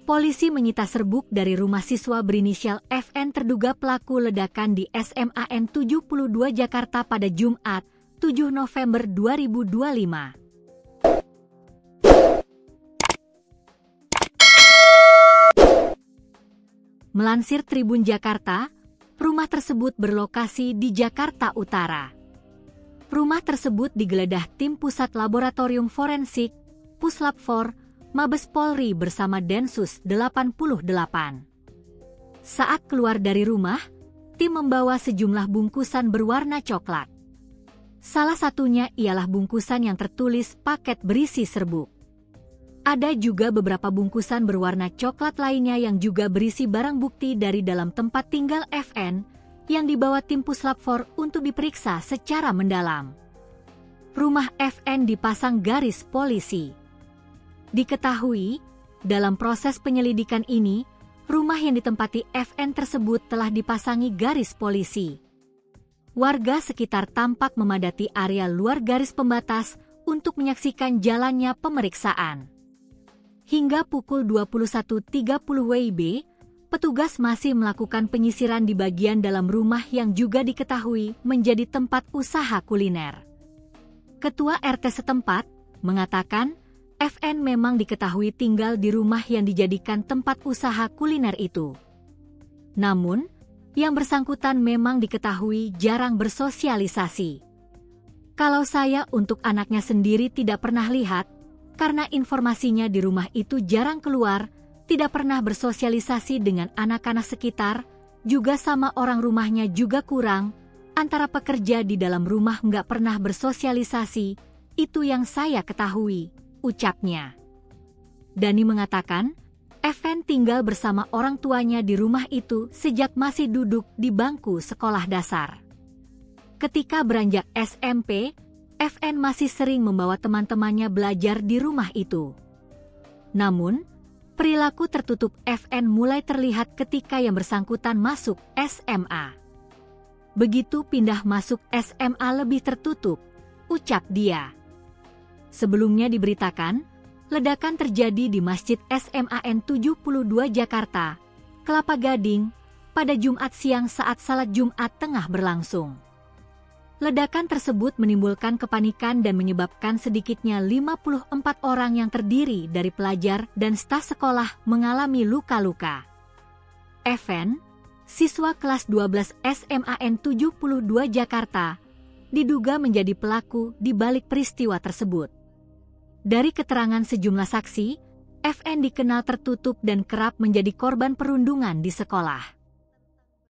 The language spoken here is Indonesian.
Polisi menyita serbuk dari rumah siswa berinisial FN terduga pelaku ledakan di SMAN 72 Jakarta pada Jumat, 7 November 2025. Melansir Tribun Jakarta, rumah tersebut berlokasi di Jakarta Utara. Rumah tersebut digeledah tim Pusat Laboratorium Forensik, Puslap 4, Mabes Polri bersama Densus 88. Saat keluar dari rumah, tim membawa sejumlah bungkusan berwarna coklat. Salah satunya ialah bungkusan yang tertulis paket berisi serbuk. Ada juga beberapa bungkusan berwarna coklat lainnya yang juga berisi barang bukti dari dalam tempat tinggal FN yang dibawa tim Puslap 4 untuk diperiksa secara mendalam. Rumah FN dipasang garis polisi. Diketahui, dalam proses penyelidikan ini, rumah yang ditempati FN tersebut telah dipasangi garis polisi. Warga sekitar tampak memadati area luar garis pembatas untuk menyaksikan jalannya pemeriksaan. Hingga pukul 21.30 WIB, petugas masih melakukan penyisiran di bagian dalam rumah yang juga diketahui menjadi tempat usaha kuliner. Ketua RT setempat mengatakan, FN memang diketahui tinggal di rumah yang dijadikan tempat usaha kuliner itu. Namun, yang bersangkutan memang diketahui jarang bersosialisasi. Kalau saya untuk anaknya sendiri tidak pernah lihat, karena informasinya di rumah itu jarang keluar, tidak pernah bersosialisasi dengan anak-anak sekitar, juga sama orang rumahnya juga kurang, antara pekerja di dalam rumah nggak pernah bersosialisasi, itu yang saya ketahui, ucapnya. Dani mengatakan, FN tinggal bersama orang tuanya di rumah itu sejak masih duduk di bangku sekolah dasar. Ketika beranjak SMP, FN masih sering membawa teman-temannya belajar di rumah itu. Namun, perilaku tertutup FN mulai terlihat ketika yang bersangkutan masuk SMA. Begitu pindah masuk SMA lebih tertutup, ucap dia. Sebelumnya diberitakan, ledakan terjadi di Masjid SMAN 72 Jakarta, Kelapa Gading, pada Jumat siang saat salat Jumat tengah berlangsung. Ledakan tersebut menimbulkan kepanikan dan menyebabkan sedikitnya 54 orang yang terdiri dari pelajar dan staf sekolah mengalami luka-luka. FN, siswa kelas 12 SMAN 72 Jakarta, diduga menjadi pelaku di balik peristiwa tersebut. Dari keterangan sejumlah saksi, FN dikenal tertutup dan kerap menjadi korban perundungan di sekolah.